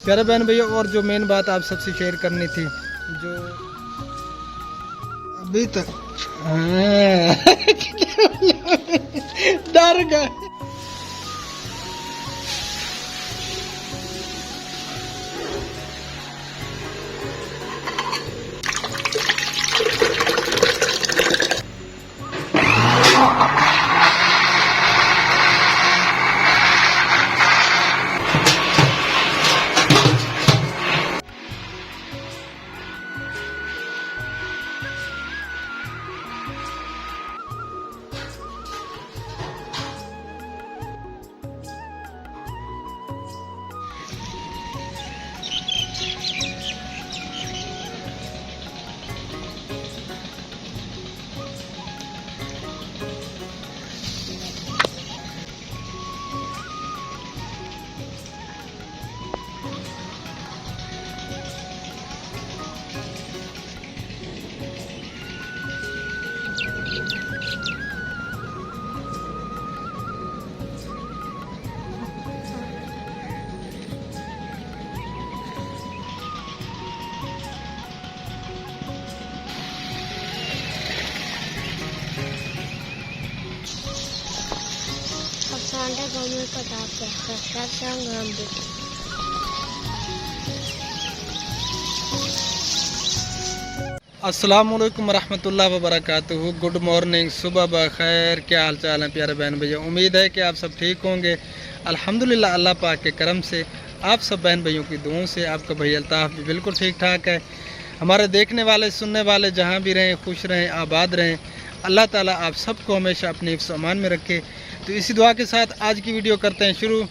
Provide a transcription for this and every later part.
प्यारे बहन भैया, और जो मेन बात आप सबसे शेयर करनी थी, जो अभी तक डर गए। अस्सलाम वालेकुम रहमतुल्लाहि व बरकातुहू। गुड मॉर्निंग, सुबह बखैर। क्या हाल चाल है प्यारे बहन भैया? उम्मीद है कि आप सब ठीक होंगे। अल्हम्दुलिल्लाह, अल्लाह पाक के करम से, आप सब बहन भाइयों की दुआओं से आपका भाई अल्ताफ़ भी बिल्कुल ठीक ठाक है। हमारे देखने वाले सुनने वाले जहाँ भी रहें, खुश रहें, आबाद रहें। अल्लाह ताला आप सबको हमेशा अपने हिफ्ज़ अमान में रखे। तो इसी दुआ के साथ आज की वीडियो करते हैं शुरू।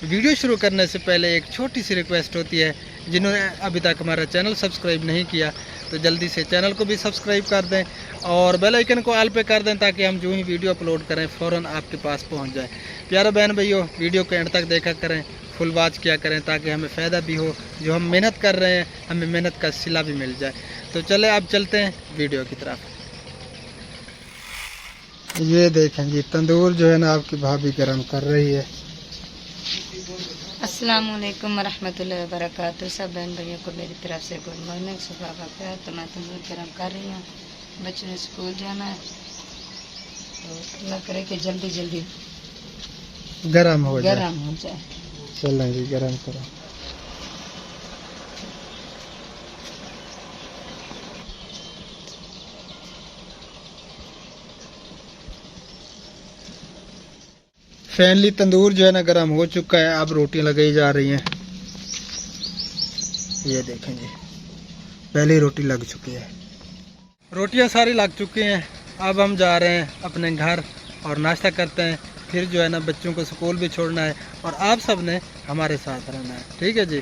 वीडियो शुरू करने से पहले एक छोटी सी रिक्वेस्ट होती है, जिन्होंने अभी तक हमारा चैनल सब्सक्राइब नहीं किया तो जल्दी से चैनल को भी सब्सक्राइब कर दें और बेल आइकन को ऑल पे कर दें, ताकि हम जो ही वीडियो अपलोड करें फ़ौरन आपके पास पहुंच जाए। प्यारे बहन भैयों, वीडियो को एंड तक देखा करें, फुल वॉच किया करें, ताकि हमें फ़ायदा भी हो। जो हम मेहनत कर रहे हैं, हमें मेहनत का सिला भी मिल जाए। तो चले अब चलते हैं वीडियो की तरफ। ये देखें जी, तंदूर जो है ना आपकी भाभी गर्म कर रही है। अस्सलाम वालेकुम रहमतुल्लाहि व बरकातुहू। सब बहन भाइयों को मेरी तरफ से गुड मॉर्निंग, सुबह बखैर। तो मैं तंदूर गर्म कर रही हूँ, बच्चों ने स्कूल जाना है, तो अल्लाह करे कि जल्दी जल्दी गर्म हो जाए। चलें जी, गर्म करो। फाइनली तंदूर जो है ना गर्म हो चुका है। अब रोटियां लगाई जा रही हैं। ये देखें जी, पहली रोटी लग चुकी है। रोटियां सारी लग चुकी हैं। अब हम जा रहे हैं अपने घर और नाश्ता करते हैं। फिर जो है ना बच्चों को स्कूल भी छोड़ना है और आप सब ने हमारे साथ रहना है, ठीक है जी।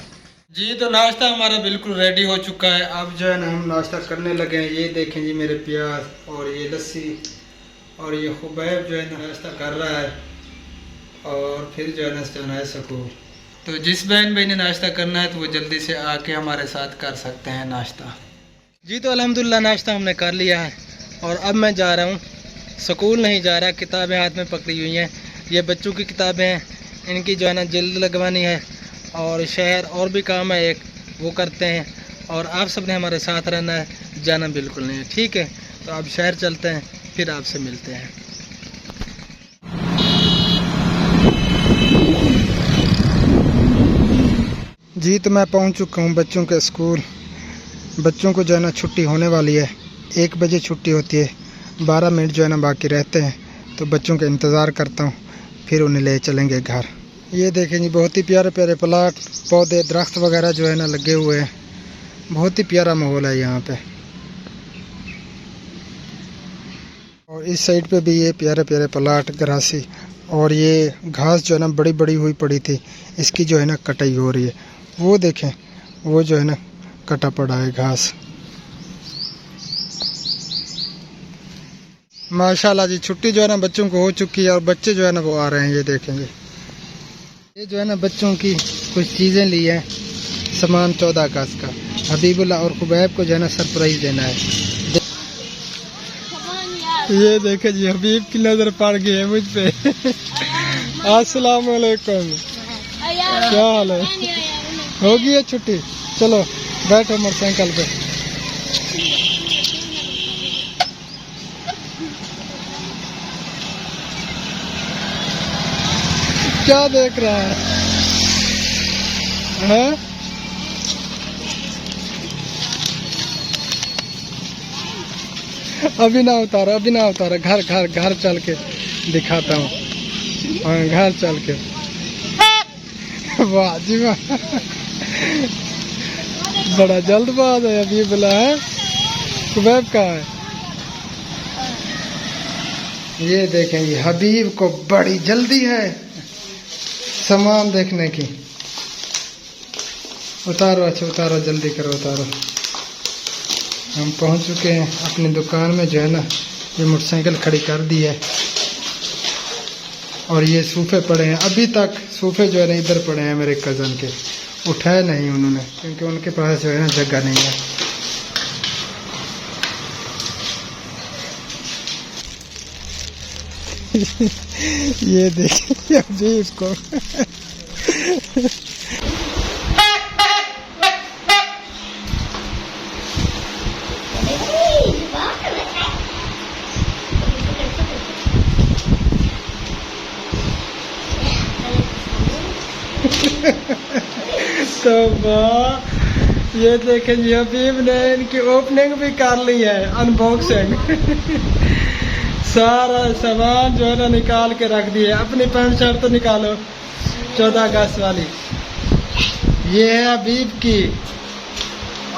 जी, तो नाश्ता हमारा बिल्कुल रेडी हो चुका है। अब जो है ना हम नाश्ता करने लगे हैं। ये देखें जी, मेरे प्याज और ये लस्सी, और ये खुबैब जो है ना नाश्ता कर रहा है। और फिर जो है ना जाना है स्कूल। तो जिस बहन भाई ने नाश्ता करना है तो वो जल्दी से आके हमारे साथ कर सकते हैं नाश्ता। जी, तो अल्हम्दुलिल्लाह नाश्ता हमने कर लिया है और अब मैं जा रहा हूँ स्कूल। नहीं जा रहा, किताबें हाथ में पकड़ी हुई हैं। ये बच्चों की किताबें हैं, इनकी जो है ना जल्द लगवानी है और शहर और भी काम है एक, वो करते हैं। और आप सब ने हमारे साथ रहना है, जाना बिल्कुल नहीं है, ठीक है। तो अब शहर चलते हैं, फिर आपसे मिलते हैं। जी, तो मैं पहुंच चुका हूं बच्चों के स्कूल। बच्चों को जो है ना छुट्टी होने वाली है। 1 बजे छुट्टी होती है, 12 मिनट जो है ना बाकी रहते हैं। तो बच्चों का इंतज़ार करता हूं, फिर उन्हें ले चलेंगे घर। ये देखें जी, बहुत ही प्यारे प्यारे प्लाट, पौधे, दरख्त वगैरह जो है ना लगे हुए हैं। बहुत ही प्यारा माहौल है यहाँ पे। और इस साइड पे भी ये प्यारे प्यारे प्लाट, ग्रासी, और ये घास जो है ना बड़ी बड़ी हुई पड़ी थी, इसकी जो है ना कटाई हो रही है। वो देखें, वो जो है ना कटा पड़ा है घास। माशाल्लाह जी, छुट्टी जो है ना बच्चों को हो चुकी है और बच्चे जो है ना वो आ रहे हैं। ये देखेंगे, ये जो है ना बच्चों की कुछ चीज़ें ली हैं, सामान 14 अगस्त का। हबीबुल्लाह और खुबैब को जो है ना सरप्राइज़ देना है। ये देखे जी, हबीब की नज़र पड़ गई है मुझ पे। अस्सलाम वालेकुम, क्या हाल है? होगी है छुट्टी, चलो बैठो मोटरसाइकिल पे। क्या देख रहा है? हैं? अभी ना उतारो, अभी ना उतारो, घर घर घर चल के दिखाता हूँ। हाँ, घर चल के। वाह जी वाह, बड़ा जल्दबाज है अभी बोला है। कुबैब का है। ये देखें, ये हबीब को बड़ी जल्दी है सामान देखने की। उतारो, अच्छा उतारो, जल्दी करो, उतारो। हम पहुंच चुके हैं अपनी दुकान में, जो है ना ये मोटरसाइकिल खड़ी कर दी है और ये सोफे पड़े हैं। अभी तक सोफे जो है ना इधर पड़े हैं मेरे कज़न के, उठाए नहीं उन्होंने क्योंकि उनके पास जो है ना जगह नहीं है। ये देखिए अभी इसको तो वाह, ये देखें जी हबीब ने इनकी ओपनिंग भी कर ली है, अनबॉक्सिंग। सारा सामान जो है ना निकाल के रख दिए। अपनी पैंट शर्ट तो निकालो, 14 अगस्त वाली। ये है हबीब की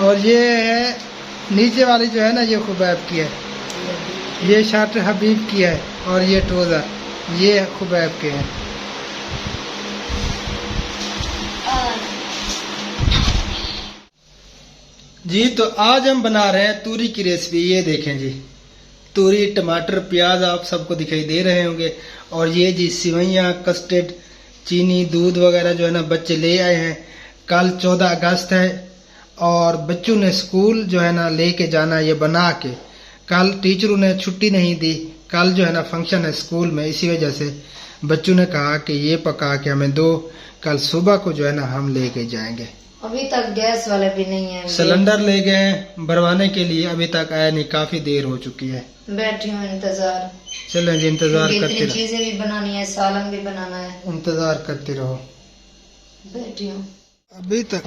और ये है नीचे वाली जो है ना ये खुबैब की है। ये शर्ट हबीब की है और ये ट्राउजर ये खुबैब के हैं। जी तो आज हम बना रहे हैं तूरी की रेसिपी। ये देखें जी, तूरी, टमाटर, प्याज आप सबको दिखाई दे रहे होंगे। और ये जी सिवैयाँ, कस्टर्ड, चीनी, दूध वगैरह जो है ना बच्चे ले आए हैं। कल 14 अगस्त है और बच्चों ने स्कूल जो है ना लेके जाना ये बना के। कल टीचरों ने छुट्टी नहीं दी, कल जो है ना फंक्शन है स्कूल में, इसी वजह से बच्चों ने कहा कि ये पका के हमें दो, कल सुबह को जो है ना हम लेके जाएंगे। अभी तक गैस वाले भी नहीं है। सिलेंडर ले गए भरवाने के लिए, अभी तक आया नहीं, काफी देर हो चुकी है। बैठी हूँ इंतजार। चलें जी, इंतजार करते रहो। चीजें भी बनानी है, सालन भी बनाना है, इंतजार करते रहो। बैठी हूँ अभी तक।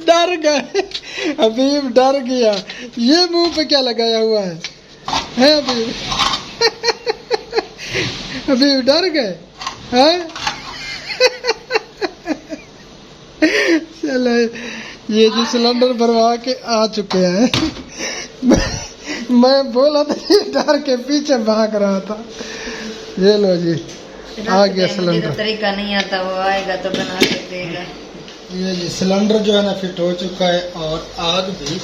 डर गए, हबीब डर गया। ये मुंह पे क्या लगाया हुआ है हबीब? हबीब डर गए हैं? चले, ये जो सिलेंडर भरवा के आ चुके हैं। मैं बोला था ये डर के पीछे भाग रहा था। ये लो जी, आ गया सिलेंडर। तरीका नहीं आता, वो आएगा तो बना के देगा। ये जी सिलेंडर जो है ना फिट हो चुका है और आग भी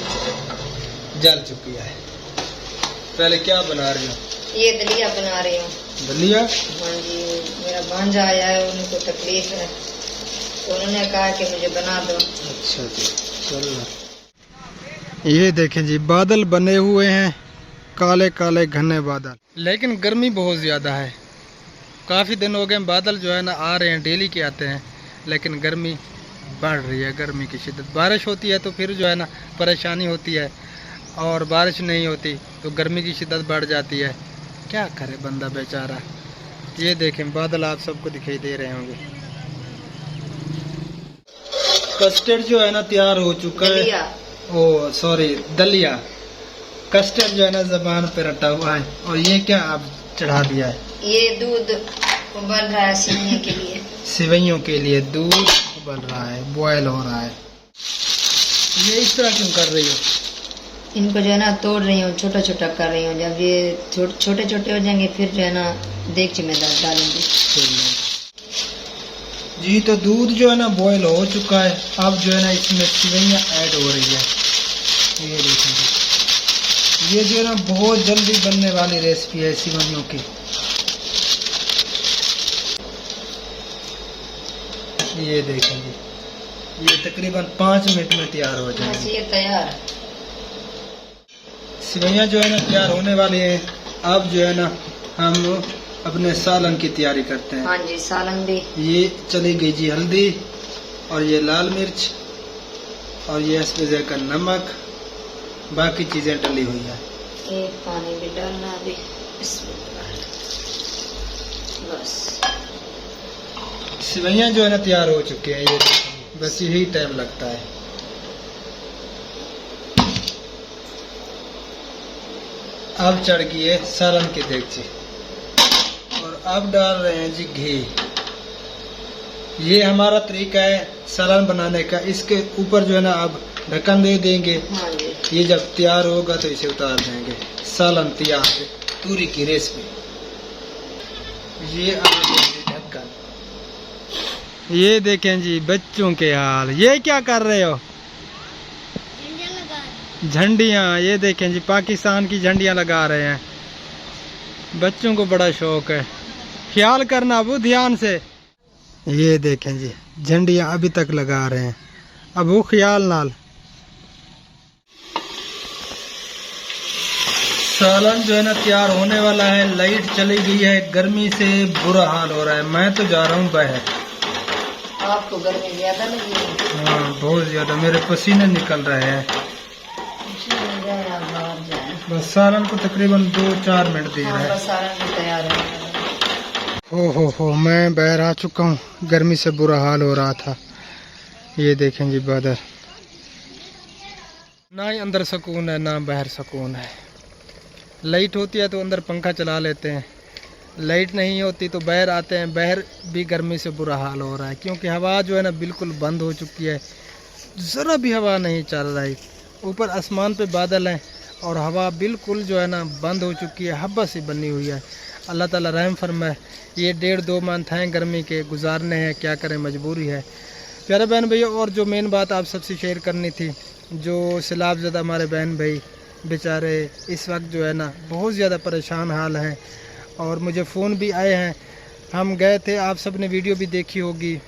जल चुकी है। पहले क्या बना रही हो? ये दलिया बना रही हूँ। दलिया? हाँ जी, मेरा भांजा आया है, उनको तकलीफ है तो उन्होंने कहा कि मुझे बना दो। अच्छा जी, चलो। ये देखें जी, बादल बने हुए हैं, काले काले घने बादल, लेकिन गर्मी बहुत ज़्यादा है। काफ़ी दिन हो गए बादल जो है ना आ रहे हैं, डेली के आते हैं, लेकिन गर्मी बढ़ रही है। गर्मी की शिद्दत, बारिश होती है तो फिर जो है ना परेशानी होती है, और बारिश नहीं होती तो गर्मी की शिद्दत बढ़ जाती है। क्या करे बंदा बेचारा। ये देखें बादल आप सबको दिखाई दे रहे होंगे। कस्टर्ड जो है ना तैयार हो चुका है। ओ सॉरी, दलिया। कस्टर्ड जो है ना जबान पे रटा हुआ है। और ये क्या आप चढ़ा दिया है? ये दूध उबल रहा है सिवैयों के लिए। सिवैयों के लिए दूध उबल रहा है, बॉयल हो रहा है। ये इस तरह क्यों कर रही हो? इनको जो है ना तोड़ रही हूँ, छोटा छोटा कर रही हूँ। जब ये छोटे छोटे हो जाएंगे फिर जो है ना देगची में डालेंगे। जी तो दूध जो है ना बॉयल हो चुका है। अब जो है ना इसमें सिवैयाँ ऐड हो रही है। ये देखिए, ये जो है ना बहुत जल्दी बनने वाली रेसिपी है सिवैयों की। ये देखेंगे, ये तकरीबन 5 मिनट में तैयार हो जाएगी। ये तैयार, सिवैयाँ जो है ना तैयार होने वाली है। अब जो है ना हम अपने सालन की तैयारी करते हैं। हाँ जी, सालन भी। ये चली गई जी हल्दी, और ये लाल मिर्च, और ये इस वजह का नमक, बाकी चीजें डली हुई है। ये पानी भी डालना अभी, बस। सिवैयाँ जो है ना तैयार हो चुकी हैं, ये बस यही टाइम लगता है। अब चढ़ गई है सालन की देगची, और अब डाल रहे हैं जी घी। ये हमारा तरीका है सालन बनाने का। इसके ऊपर जो है ना अब ढक्कन दे देंगे। हाँ जी। ये जब तैयार होगा तो इसे उतार देंगे। सालन तैयार है, तूरी की रेसिपी। ये अब ढक्कन। ये देखें जी बच्चों के हाल। ये क्या कर रहे हो? झंडियाँ। ये देखें जी पाकिस्तान की झंडियाँ लगा रहे हैं। बच्चों को बड़ा शौक है। ख्याल करना वो ध्यान से। ये देखें जी झंडियाँ अभी तक लगा रहे हैं। अब वो ख्याल नाल। सालन जो है ना तैयार होने वाला है। लाइट चली गई है, गर्मी से बुरा हाल हो रहा है। मैं तो जा रहा हूँ बाहर। आपको गर्मी ज्यादा लगी है? हाँ बहुत ज्यादा, मेरे पसीने निकल रहे हैं। बस सालन को तकरीबन 2-4 मिनट दे रहा है। बस सालन भी तैयार है। हो मैं बाहर आ चुका हूँ। गर्मी से बुरा हाल हो रहा था। ये देखें जी बादल। ना ही अंदर सुकून है ना बाहर सुकून है। लाइट होती है तो अंदर पंखा चला लेते हैं, लाइट नहीं होती तो बाहर आते हैं। बाहर भी गर्मी से बुरा हाल हो रहा है, क्योंकि हवा जो है ना बिल्कुल बंद हो चुकी है। ज़रा भी हवा नहीं चल रही। ऊपर आसमान पे बादल हैं और हवा बिल्कुल जो है ना बंद हो चुकी है, हब्बस सी बनी हुई है। अल्लाह ताला रहम फरमाए। ये 1.5-2 मंथ हैं गर्मी के, गुजारने हैं, क्या करें, मजबूरी है। प्यारे बहन भैया, और जो मेन बात आप सबसे शेयर करनी थी, जो सैलाब ज़्यादा हमारे बहन भाई बेचारे इस वक्त जो है ना बहुत ज़्यादा परेशान हाल हैं, और मुझे फ़ोन भी आए हैं। हम गए थे, आप सब ने वीडियो भी देखी होगी,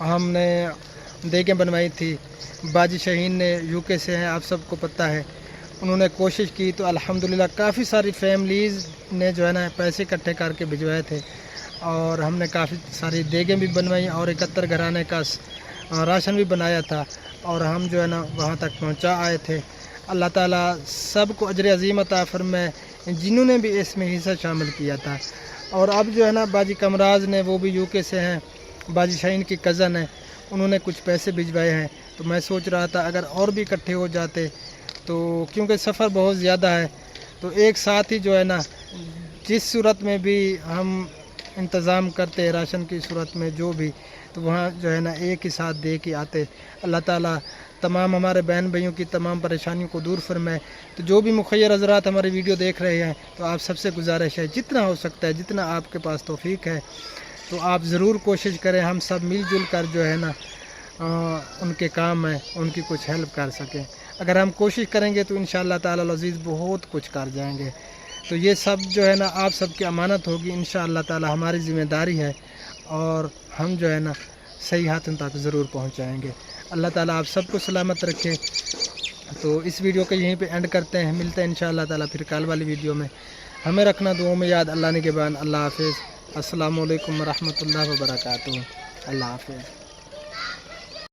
हमने देगें बनवाई थी। बाजी शहीन ने यूके से हैं, आप सबको पता है। उन्होंने कोशिश की तो अल्हम्दुलिल्लाह काफ़ी सारी फैमिलीज़ ने जो है ना पैसे इकट्ठे करके भिजवाए थे, और हमने काफ़ी सारी देगें भी बनवाई और 71 घराने का राशन भी बनाया था, और हम जो है ना वहाँ तक पहुँचा आए थे। अल्लाह ताला सबको अजर अज़ीम अता फरमाए जिन्होंने भी इसमें हिस्सा शामिल किया था। और अब जो है ना बाजी कमराज ने, वो भी यूके से हैं, बाजी शाहीन की कज़न है, उन्होंने कुछ पैसे भिजवाए हैं। तो मैं सोच रहा था अगर और भी इकट्ठे हो जाते तो, क्योंकि सफ़र बहुत ज़्यादा है, तो एक साथ ही जो है ना जिस सूरत में भी हम इंतज़ाम करते हैं राशन की सूरत में जो भी, तो वहाँ जो है ना एक ही साथ दे के आते। अल्लाह ताला तमाम हमारे बहन भाइयों की तमाम परेशानियों को दूर फरमाए। तो जो भी मुखय्यर हज़रात हमारी वीडियो देख रहे हैं, तो आप सबसे गुजारिश है जितना हो सकता है, जितना आपके पास तौफीक है, तो आप ज़रूर कोशिश करें हम सब मिलजुल कर जो है ना उनके काम है, उनकी कुछ हेल्प कर सकें। अगर हम कोशिश करेंगे तो इंशाअल्लाह ताला अज़ीज़ बहुत कुछ कर जाएंगे। तो ये सब जो है ना आप सबकी अमानत होगी, इंशाअल्लाह ताला हमारी ज़िम्मेदारी है, और हम जो है ना सही हाथों तक ज़रूर पहुँचाएँगे। अल्लाह ताला आप सबको सलामत रखे। तो इस वीडियो को यहीं पे एंड करते हैं, मिलते हैं इंशाअल्लाह ताला फिर कल वाली वीडियो में। हमें रखना दुआओं में याद। अल्लाह ने के बाद। अल्लाह हाफ़िज़। अस्सलामु अलैकुम व रहमतुल्लाहि व बरकातुहू। अल्लाह हाफ़िज़।